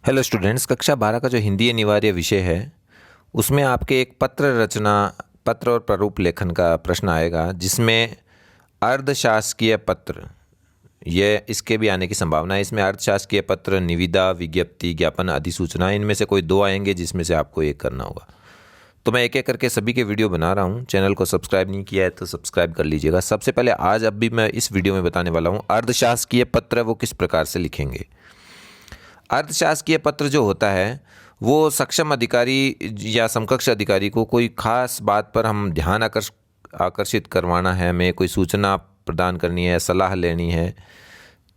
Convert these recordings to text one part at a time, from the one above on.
Hello students, कक्षा 12 का जो हिंदी अनिवार्य विषय है उसमें आपके एक पत्र और प्रारूप लेखन का प्रश्न आएगा, जिसमें अर्धशासकीय पत्र, ये इसके भी आने की संभावना है। इसमें अर्थशासकीय पत्र, निविदा, विज्ञप्ति, ज्ञापन, अधिसूचना, इनमें से कोई दो आएंगे जिसमें से आपको एक करना होगा। तो मैं एक एक करके सभी के वीडियो बना रहा हूँ। चैनल को सब्सक्राइब नहीं किया है तो सब्सक्राइब कर लीजिएगा। सबसे पहले आज अभी मैं इस वीडियो में बताने वाला हूँ अर्धशासकीय पत्र वो किस प्रकार से लिखेंगे। अर्थशासकीय पत्र जो होता है वो सक्षम अधिकारी या समकक्ष अधिकारी को कोई खास बात पर हम ध्यान आकर्षित करवाना है, हमें कोई सूचना प्रदान करनी है, सलाह लेनी है,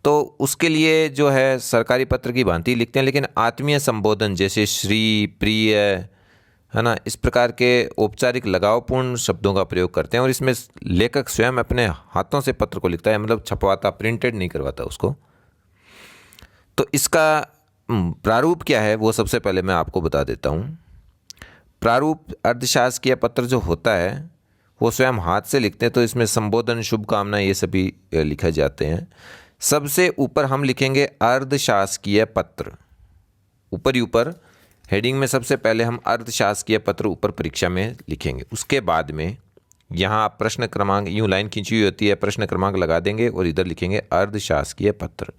तो उसके लिए जो है सरकारी पत्र की भांति लिखते हैं। लेकिन आत्मीय संबोधन जैसे श्री, प्रिय, है ना, इस प्रकार के औपचारिक लगावपूर्ण शब्दों का प्रयोग करते हैं। और इसमें लेखक स्वयं अपने हाथों से पत्र को लिखता है, मतलब छपवाता, प्रिंटेड नहीं करवाता उसको। तो इसका प्रारूप क्या है वो सबसे पहले मैं आपको बता देता हूँ। प्रारूप अर्धशासकीय पत्र जो होता है वो स्वयं हाथ से लिखते हैं, तो इसमें संबोधन, शुभकामना, ये सभी लिखे जाते हैं। सबसे ऊपर हम लिखेंगे अर्धशासकीय पत्र, ऊपर ही ऊपर हेडिंग में सबसे पहले हम अर्धशासकीय पत्र ऊपर परीक्षा में लिखेंगे। उसके बाद में यहाँ प्रश्न क्रमांक, यूँ लाइन खींची हुई होती है, प्रश्न क्रमांक लगा देंगे और इधर लिखेंगे अर्धशासकीय पत्र।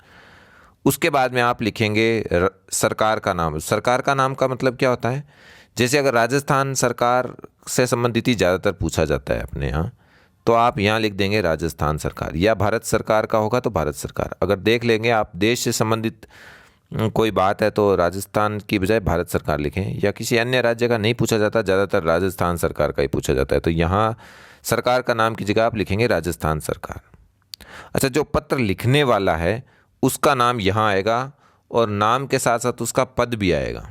उसके बाद में आप लिखेंगे सरकार का नाम। सरकार का नाम का मतलब क्या होता है, जैसे अगर राजस्थान सरकार से संबंधित ही ज़्यादातर पूछा जाता है अपने यहाँ, तो आप यहाँ लिख देंगे राजस्थान सरकार, या भारत सरकार का होगा तो भारत सरकार। अगर देख लेंगे आप देश से संबंधित कोई बात है तो राजस्थान की बजाय भारत सरकार लिखें, या किसी अन्य राज्य का नहीं पूछा जाता, ज़्यादातर राजस्थान सरकार का ही पूछा जाता है, तो यहाँ सरकार का नाम की जगह आप लिखेंगे राजस्थान सरकार। अच्छा, जो पत्र लिखने वाला है उसका नाम यहाँ आएगा और नाम के साथ साथ उसका पद भी आएगा,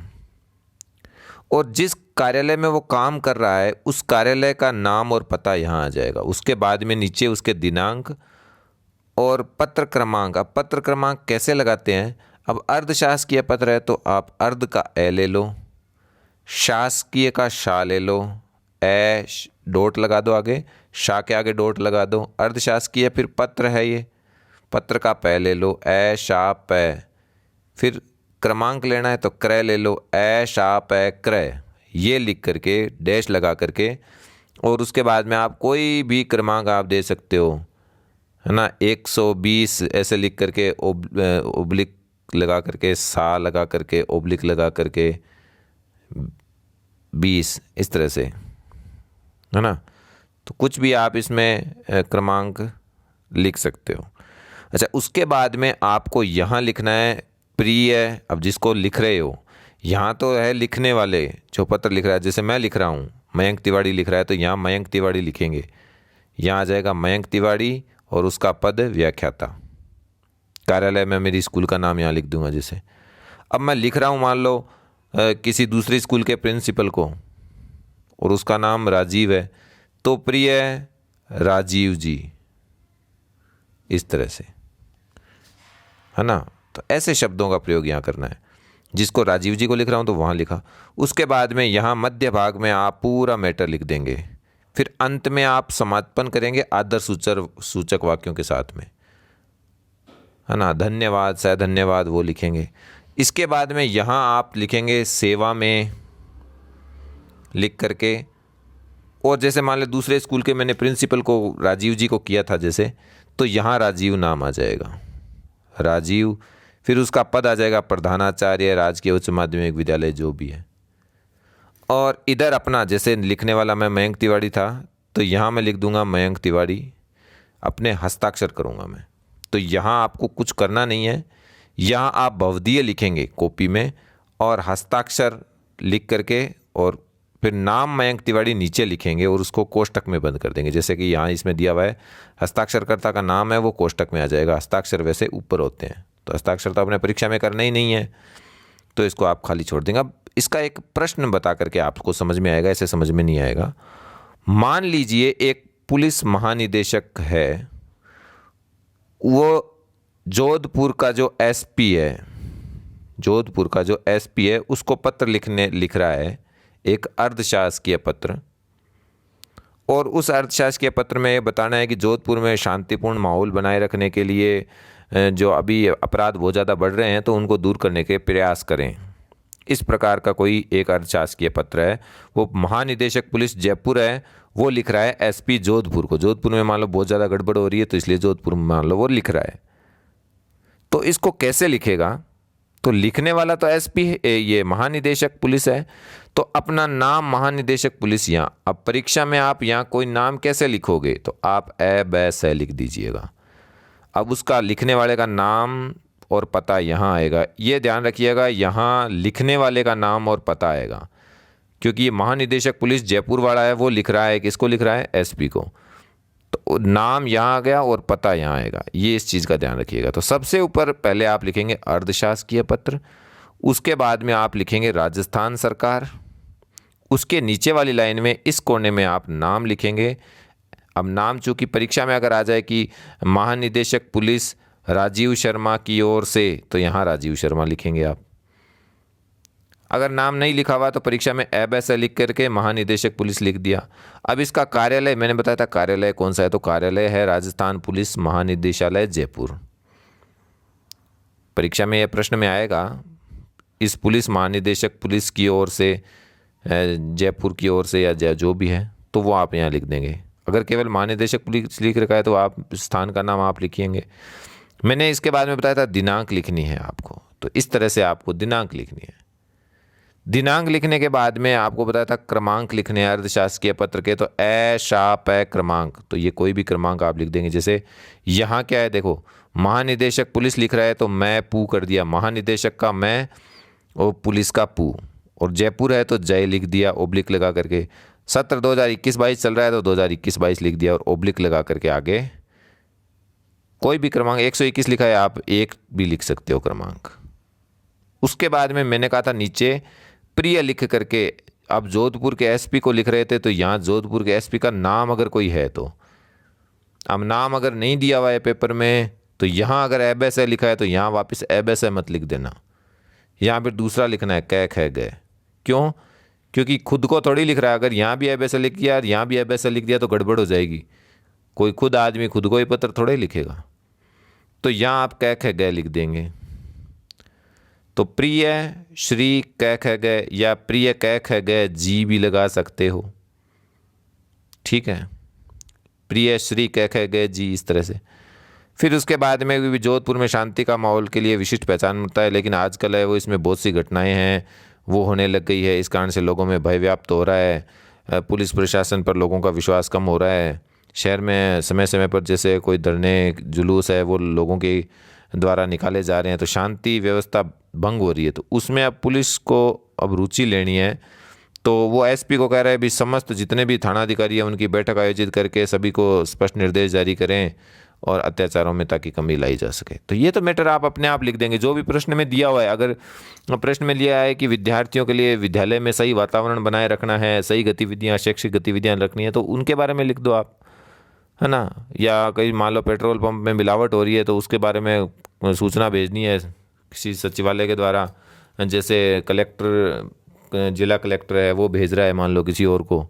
और जिस कार्यालय में वो काम कर रहा है उस कार्यालय का नाम और पता यहाँ आ जाएगा। उसके बाद में नीचे उसके दिनांक और पत्र क्रमांक। अब पत्र क्रमांक कैसे लगाते हैं, अब अर्धशासकीय पत्र है तो आप अर्ध का ए ले लो, शासकीय का शा ले लो, डॉट लगा दो आगे, शा के आगे डॉट लगा दो। अर्धशासकीय फिर पत्र है, ये पत्र का पै ले लो, ए शा पै। फिर क्रमांक लेना है तो क्रय ले लो, ए शा पै क्रय, ये लिख करके डैश लगा करके, और उसके बाद में आप कोई भी क्रमांक आप दे सकते हो, है ना, 120 ऐसे लिख करके, ओब्लिक लगा करके, सा लगा करके, ओब्लिक लगा करके 20, इस तरह से, है ना। तो कुछ भी आप इसमें क्रमांक लिख सकते हो। अच्छा, उसके बाद में आपको यहाँ लिखना है प्रिय। अब जिसको लिख रहे हो, यहाँ तो है लिखने वाले जो पत्र लिख रहा है, जैसे मैं लिख रहा हूँ, मयंक तिवारी लिख रहा है, तो यहाँ मयंक तिवारी लिखेंगे। यहाँ आ जाएगा मयंक तिवारी और उसका पद व्याख्याता। कार्यालय में मेरी स्कूल का नाम यहाँ लिख दूंगा। जैसे अब मैं लिख रहा हूँ, मान लो किसी दूसरी स्कूल के प्रिंसिपल को, और उसका नाम राजीव है, तो प्रिय राजीव जी, इस तरह से, है ना। तो ऐसे शब्दों का प्रयोग यहाँ करना है। जिसको राजीव जी को लिख रहा हूँ तो वहाँ लिखा। उसके बाद में यहाँ मध्य भाग में आप पूरा मैटर लिख देंगे। फिर अंत में आप समापन करेंगे आदर सूचक वाक्यों के साथ में, है ना, धन्यवाद, सह धन्यवाद, वो लिखेंगे। इसके बाद में यहाँ आप लिखेंगे सेवा में लिख करके, और जैसे मान लें दूसरे स्कूल के मैंने प्रिंसिपल को राजीव जी को किया था जैसे, तो यहाँ राजीव नाम आ जाएगा, राजीव। फिर उसका पद आ जाएगा प्रधानाचार्य, राजकीय उच्च माध्यमिक विद्यालय, जो भी है। और इधर अपना, जैसे लिखने वाला मैं मयंक तिवारी था, तो यहाँ मैं लिख दूंगा मयंक तिवारी, अपने हस्ताक्षर करूँगा मैं। तो यहाँ आपको कुछ करना नहीं है, यहाँ आप भवदीय लिखेंगे कॉपी में, और हस्ताक्षर लिख करके, और फिर नाम मयंक तिवारी नीचे लिखेंगे और उसको कोष्टक में बंद कर देंगे। जैसे कि यहाँ इसमें दिया हुआ है हस्ताक्षरकर्ता का नाम है, वो कोष्टक में आ जाएगा। हस्ताक्षर वैसे ऊपर होते हैं, तो हस्ताक्षर तो अपने परीक्षा में करना ही नहीं है, तो इसको आप खाली छोड़ देंगे। अब इसका एक प्रश्न बता करके आपको समझ में आएगा, ऐसे समझ में नहीं आएगा। मान लीजिए एक पुलिस महानिदेशक है, वो जोधपुर का जो एसपी है, जोधपुर का जो एसपी है, उसको पत्र लिख रहा है, एक अर्धशासकीय पत्र। और उस अर्थशास्त्र के पत्र में बताना है कि जोधपुर में शांतिपूर्ण माहौल बनाए रखने के लिए जो अभी अपराध बहुत ज़्यादा बढ़ रहे हैं तो उनको दूर करने के प्रयास करें। इस प्रकार का कोई एक अर्धशासकीय पत्र है। वो महानिदेशक पुलिस जयपुर है, वो लिख रहा है एसपी जोधपुर को। जोधपुर में मान लो बहुत ज़्यादा गड़बड़ हो रही है तो इसलिए जोधपुर में मान लो वो लिख रहा है। तो इसको कैसे लिखेगा? तो लिखने वाला तो एसपी है, ये महानिदेशक पुलिस है, तो अपना नाम महानिदेशक पुलिस यहाँ। अब परीक्षा में आप यहाँ कोई नाम कैसे लिखोगे? तो आप ए बै से लिख दीजिएगा। अब उसका लिखने वाले का नाम और पता यहाँ आएगा। ये ध्यान रखिएगा, यहाँ लिखने वाले का नाम और पता आएगा, क्योंकि ये महानिदेशक पुलिस जयपुर वाला है, वो लिख रहा है, किसको लिख रहा है? एसपी को। तो नाम यहाँ आ गया और पता यहाँ आएगा, ये इस चीज़ का ध्यान रखिएगा। तो सबसे ऊपर पहले आप लिखेंगे अर्धशासकीय पत्र, उसके बाद में आप लिखेंगे राजस्थान सरकार, उसके नीचे वाली लाइन में इस कोने में आप नाम लिखेंगे। अब नाम चूँकि परीक्षा में अगर आ जाए कि महानिदेशक पुलिस राजीव शर्मा की ओर से, तो यहाँ राजीव शर्मा लिखेंगे आप। अगर नाम नहीं लिखा हुआ तो परीक्षा में एब ऐसा लिख करके महानिदेशक पुलिस लिख दिया। अब इसका कार्यालय मैंने बताया था, कार्यालय कौन सा है? तो कार्यालय है राजस्थान पुलिस महानिदेशालय जयपुर। परीक्षा में यह प्रश्न में आएगा, इस पुलिस महानिदेशक पुलिस की ओर से, जयपुर की ओर से या जो भी है, तो वो आप यहाँ लिख देंगे। अगर केवल महानिदेशक पुलिस लिख रखा है तो आप स्थान का नाम आप लिखिएंगे। मैंने इसके बाद में बताया था दिनांक लिखनी है आपको, तो इस तरह से आपको दिनांक लिखनी है। दिनांक लिखने के बाद में आपको बताया था क्रमांक लिखने हैं अर्धशासकीय पत्र के, तो ए शा पै क्रमांक, तो ये कोई भी क्रमांक आप लिख देंगे। जैसे यहाँ क्या है देखो, महानिदेशक पुलिस लिख रहा है तो मैं पू कर दिया, महानिदेशक का मैं और पुलिस का पू, और जयपुर है तो जय लिख दिया ओब्लिक लगा करके। सत्र 2021-22 चल रहा है तो 2021-22 लिख दिया और ओब्लिक लगा करके आगे कोई भी क्रमांक, 121 लिखा है आप एक भी लिख सकते हो क्रमांक। उसके बाद में मैंने कहा था नीचे प्रिय लिख करके, अब जोधपुर के एसपी को लिख रहे थे तो यहाँ जोधपुर के एसपी का नाम अगर कोई है तो, अब नाम अगर नहीं दिया हुआ है पेपर में तो यहाँ अगर एब से लिखा है तो यहाँ वापस एब से मत लिख देना, यहाँ फिर दूसरा लिखना है कै ख गए। क्यों? क्योंकि खुद को थोड़ी लिख रहा है। अगर यहाँ भी एब से लिख दिया और यहाँ भी एब से लिख दिया तो गड़बड़ हो जाएगी। कोई खुद आदमी खुद को ही पत्र थोड़े लिखेगा। तो यहाँ आप कै ख गए लिख देंगे। तो प्रिय श्री कै ख गए या प्रिय कै ख गए जी भी लगा सकते हो, ठीक है, प्रिय श्री कै ख गए जी, इस तरह से। फिर उसके बाद में भी जोधपुर में शांति का माहौल के लिए विशिष्ट पहचान मिलता है, लेकिन आजकल है वो इसमें बहुत सी घटनाएं हैं वो होने लग गई है, इस कारण से लोगों में भय व्याप्त हो रहा है, पुलिस प्रशासन पर लोगों का विश्वास कम हो रहा है। शहर में समय समय पर जैसे कोई धरने जुलूस है वो लोगों के द्वारा निकाले जा रहे हैं, तो शांति व्यवस्था भंग हो रही है। तो उसमें अब पुलिस को अब रुचि लेनी है, तो वो एसपी को कह रहा है भी समस्त जितने भी थानाधिकारी हैं उनकी बैठक आयोजित करके सभी को स्पष्ट निर्देश जारी करें और अत्याचारों में ताकि कमी लाई जा सके। तो ये तो मैटर आप अपने आप लिख देंगे जो भी प्रश्न में दिया हुआ है। अगर प्रश्न में लिया है कि विद्यार्थियों के लिए विद्यालय में सही वातावरण बनाए रखना है, सही गतिविधियाँ, शैक्षिक गतिविधियाँ रखनी है, तो उनके बारे में लिख दो आप, है ना। या कहीं मान लो पेट्रोल पंप में मिलावट हो रही है तो उसके बारे में सूचना भेजनी है किसी सचिवालय के द्वारा, जैसे कलेक्टर, जिला कलेक्टर है वो भेज रहा है मान लो किसी और को,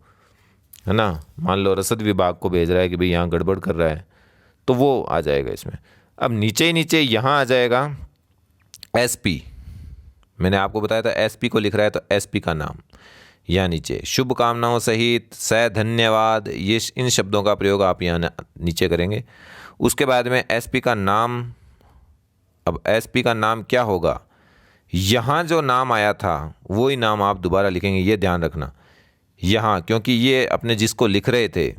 है ना, मान लो रसद विभाग को भेज रहा है कि भाई यहाँ गड़बड़ कर रहा है, तो वो आ जाएगा इसमें। अब नीचे ही नीचे यहाँ आ जाएगा एसपी। मैंने आपको बताया था एसपी को लिख रहा है तो एसपी का नाम, या नीचे शुभकामनाओं सहित, सह धन्यवाद, ये इन शब्दों का प्रयोग आप यहाँ नीचे करेंगे। उसके बाद में एसपी का नाम, अब एसपी का नाम क्या होगा, यहाँ जो नाम आया था वही नाम आप दोबारा लिखेंगे, ये ध्यान रखना यहाँ, क्योंकि ये अपने जिसको लिख रहे थे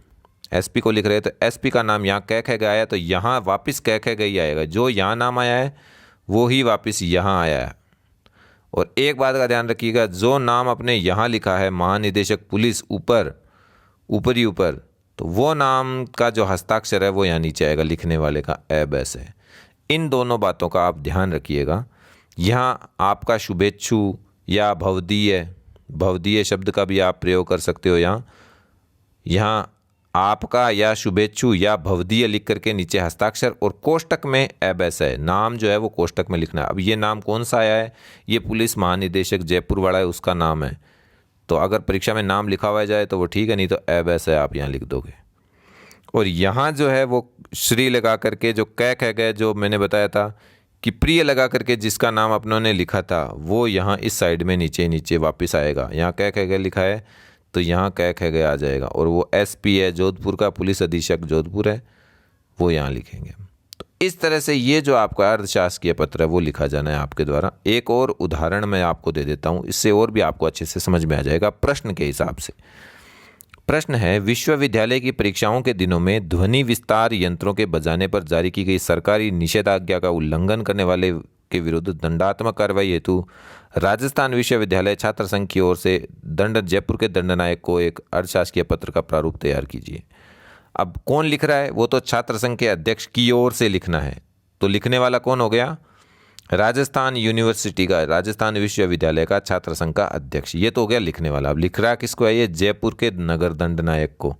एसपी को लिख रहे थे, एसपी का नाम यहाँ कै ख गया है तो यहाँ वापस कै ख गई आएगा, जो यहाँ नाम आया है वो ही वापस यहाँ आया है। और एक बात का ध्यान रखिएगा, जो नाम अपने यहाँ लिखा है महानिदेशक पुलिस ऊपर ही ऊपर, तो वो नाम का जो हस्ताक्षर है वो यहाँ नीचे आएगा, लिखने वाले का एब है। इन दोनों बातों का आप ध्यान रखिएगा। यहाँ आपका शुभेच्छु या भवदीय शब्द का भी आप प्रयोग कर सकते हो। यहाँ आपका या शुभेच्छु या भवदीय लिख करके नीचे हस्ताक्षर, और कोष्टक में एब है, नाम जो है वो कोष्टक में लिखना है। अब ये नाम कौन सा आया है, ये पुलिस महानिदेशक जयपुर वाला है उसका नाम है, तो अगर परीक्षा में नाम लिखा हुआ जाए तो वो ठीक है, नहीं तो एब है आप यहाँ लिख दोगे। और यहाँ जो है वो श्री लगा करके जो कै ख गए जो मैंने बताया था कि प्रिय लगा करके जिसका नाम अपनों ने लिखा था वो यहाँ इस साइड में नीचे नीचे वापस आएगा। यहाँ कै ख गए लिखा है तो यहाँ कै ख गए आ जाएगा, और वो SP है जोधपुर का, पुलिस अधीक्षक जोधपुर है, वो यहाँ लिखेंगे। तो इस तरह से ये जो आपका अर्धशासकीय पत्र है वो लिखा जाना है आपके द्वारा। एक और उदाहरण मैं आपको दे देता हूँ, इससे और भी आपको अच्छे से समझ में आ जाएगा प्रश्न के हिसाब से। प्रश्न है, विश्वविद्यालय की परीक्षाओं के दिनों में ध्वनि विस्तार यंत्रों के बजाने पर जारी की गई सरकारी निषेधाज्ञा का उल्लंघन करने वाले के विरुद्ध दंडात्मक कार्रवाई हेतु राजस्थान विश्वविद्यालय छात्र संघ की ओर से जयपुर के दंडनायक को एक अर्धशासकीय पत्र का प्रारूप तैयार कीजिए। अब कौन लिख रहा है? वो तो छात्र संघ के अध्यक्ष की ओर से लिखना है, तो लिखने वाला कौन हो गया? राजस्थान यूनिवर्सिटी का, राजस्थान विश्वविद्यालय का छात्र संघ का अध्यक्ष। ये तो हो गया लिखने वाला। अब लिख रहा किसको है? ये जयपुर के नगर दंडनायक को।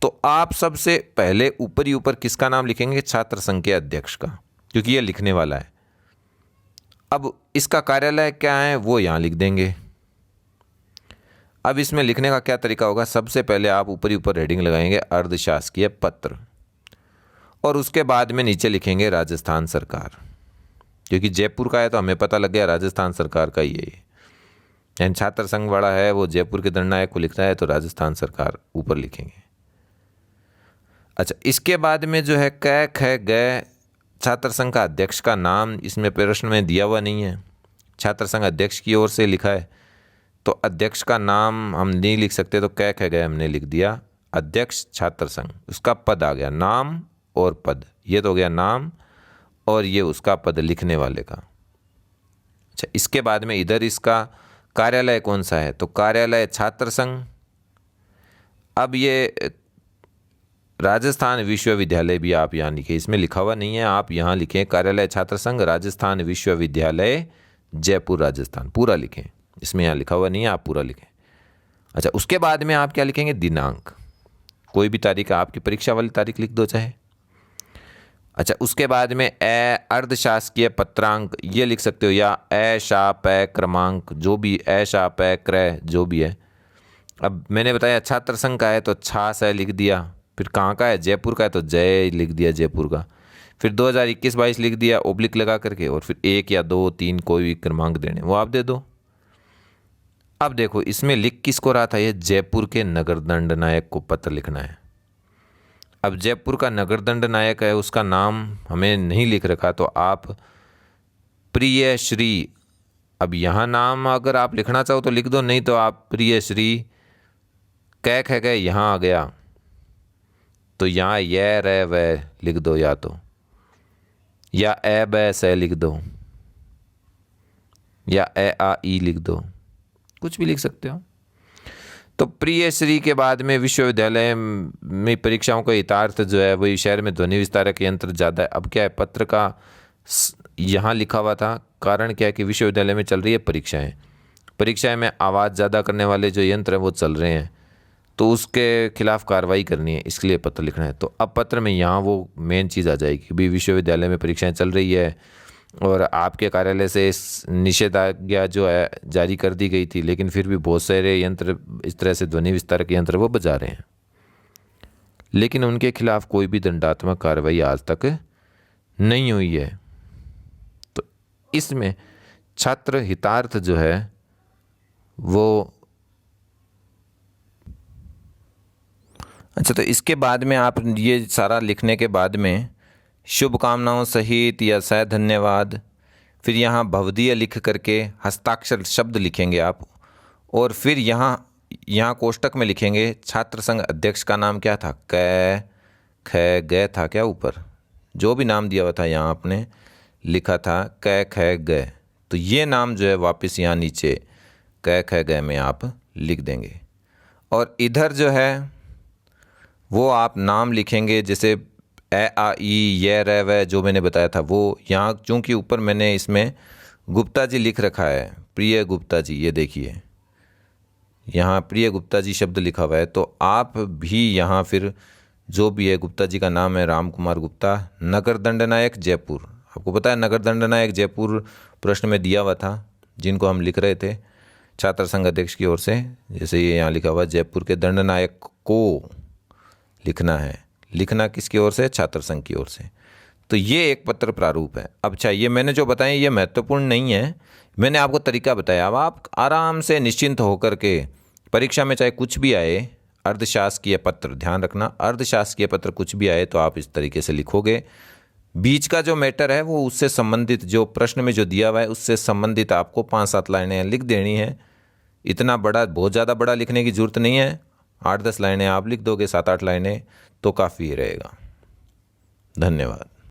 तो आप सबसे पहले ऊपर ही ऊपर किसका नाम लिखेंगे? छात्र संघ के अध्यक्ष का, क्योंकि ये लिखने वाला है। अब इसका कार्यालय क्या है वो यहाँ लिख देंगे। अब इसमें लिखने का क्या तरीका होगा? सबसे पहले आप ऊपर ही ऊपर हेडिंग लगाएंगे अर्धशासकीय पत्र, और उसके बाद में नीचे लिखेंगे राजस्थान सरकार, क्योंकि जयपुर का है तो हमें पता लग गया राजस्थान सरकार का ही है। यानी छात्र संघ वाला है वो जयपुर के दंडनायक को लिखता है तो राजस्थान सरकार ऊपर लिखेंगे। अच्छा, इसके बाद में जो है कै ख गए छात्र संघ का अध्यक्ष का नाम इसमें प्रश्न में दिया हुआ नहीं है, छात्र संघ अध्यक्ष की ओर से लिखा है, तो अध्यक्ष का नाम हम नहीं लिख सकते, तो कै ख गए हमने लिख दिया अध्यक्ष छात्र संघ। उसका पद आ गया, नाम और पद, ये तो हो गया नाम और ये उसका पद लिखने वाले का। अच्छा, इसके बाद में इधर इसका कार्यालय कौन सा है? तो कार्यालय छात्र संघ। अब ये राजस्थान विश्वविद्यालय भी आप यहाँ लिखें, इसमें लिखा हुआ नहीं है, आप यहाँ लिखें कार्यालय छात्र संघ राजस्थान विश्वविद्यालय जयपुर राजस्थान, पूरा लिखें। इसमें यहाँ लिखा हुआ नहीं है, आप पूरा लिखें। अच्छा, उसके बाद में आप क्या लिखेंगे? दिनांक, कोई भी तारीख, आपकी परीक्षा वाली तारीख लिख दो चाहे। अच्छा, उसके बाद में अर्धशासकीय पत्रांक ये लिख सकते हो, या शा पै क्रमांक, जो भी शा पै क्रय जो भी है। अब मैंने बताया छात्र संघ का है तो छा से लिख दिया, फिर कहाँ का है? जयपुर का है तो जय लिख दिया जयपुर का, फिर 2021-22 लिख दिया ओब्लिक लगा करके, और फिर 1 या 2 3 कोई भी क्रमांक देने वो आप दे दो। अब देखो इसमें लिख किसको रहा था? ये जयपुर के नगर दंडनायक को पत्र लिखना है। अब जयपुर का नगर दंडनायक है, उसका नाम हमें नहीं लिख रखा, तो आप प्रिय श्री, अब यहाँ नाम अगर आप लिखना चाहो तो लिख दो, नहीं तो आप प्रिय श्री कै ख गए यहाँ आ गया, तो यहाँ ये रे वे लिख दो, या तो या ए ब से लिख दो, या ए आ ई लिख दो, कुछ भी लिख सकते हो। तो प्रिय श्री के बाद में विश्वविद्यालय में परीक्षाओं का हितार्थ जो है वही शहर में ध्वनि विस्तारक यंत्र ज़्यादा है। अब क्या है? पत्र का यहाँ लिखा हुआ था, कारण क्या है कि विश्वविद्यालय में चल रही है परीक्षाएं में आवाज़ ज़्यादा करने वाले जो यंत्र हैं वो चल रहे हैं, तो उसके खिलाफ कार्रवाई करनी है, इसके लिए पत्र लिखना है। तो अब पत्र में यहाँ वो मेन चीज़ आ जाएगी, भी विश्वविद्यालय में परीक्षाएं चल रही है और आपके कार्यालय से निषेधाज्ञा जो है जारी कर दी गई थी, लेकिन फिर भी बहुत सारे यंत्र इस तरह से ध्वनि विस्तारक यंत्र वो बजा रहे हैं, लेकिन उनके खिलाफ कोई भी दंडात्मक कार्रवाई आज तक नहीं हुई है। तो इसमें छात्र हितार्थ जो है वो, अच्छा, तो इसके बाद में आप ये सारा लिखने के बाद में शुभकामनाओं सहित या सह धन्यवाद, फिर यहाँ भवदीय लिख करके हस्ताक्षर शब्द लिखेंगे आप, और फिर यहाँ कोष्टक में लिखेंगे छात्र संघ अध्यक्ष का नाम क्या था? कै ख गए था क्या? ऊपर जो भी नाम दिया हुआ था यहाँ आपने लिखा था कै ख गए, तो ये नाम जो है वापस यहाँ नीचे कै ख गए में आप लिख देंगे। और इधर जो है वो आप नाम लिखेंगे, जैसे ए आ ई ये रे वे जो मैंने बताया था वो, यहाँ चूँकि ऊपर मैंने इसमें गुप्ता जी लिख रखा है, प्रिय गुप्ता जी, ये देखिए यहाँ प्रिय गुप्ता जी शब्द लिखा हुआ है, तो आप भी यहाँ फिर जो भी है, गुप्ता जी का नाम है राम कुमार गुप्ता, नगर दंडनायक जयपुर। आपको पता है नगर दंडनायक जयपुर प्रश्न में दिया हुआ था, जिनको हम लिख रहे थे छात्र संघ अध्यक्ष की ओर से, जैसे ये यहाँ लिखा हुआ जयपुर के दंडनायक को लिखना है, लिखना किसकी ओर से? छात्र संघ की ओर से। तो ये एक पत्र प्रारूप है। अब अच्छा, ये मैंने जो बताया ये महत्वपूर्ण नहीं है, मैंने आपको तरीका बताया। अब आप आराम से निश्चिंत होकर के परीक्षा में चाहे कुछ भी आए, अर्धशासकीय पत्र, ध्यान रखना अर्धशासकीय पत्र कुछ भी आए तो आप इस तरीके से लिखोगे। बीच का जो मैटर है वो उससे संबंधित, जो प्रश्न में जो दिया हुआ है उससे संबंधित आपको 5-7 लाइनें लिख देनी है। इतना बड़ा, बहुत ज़्यादा बड़ा लिखने की ज़रूरत नहीं है। 8-10 लाइनें आप लिख दोगे, 7-8 लाइनें तो काफ़ी रहेगा। धन्यवाद।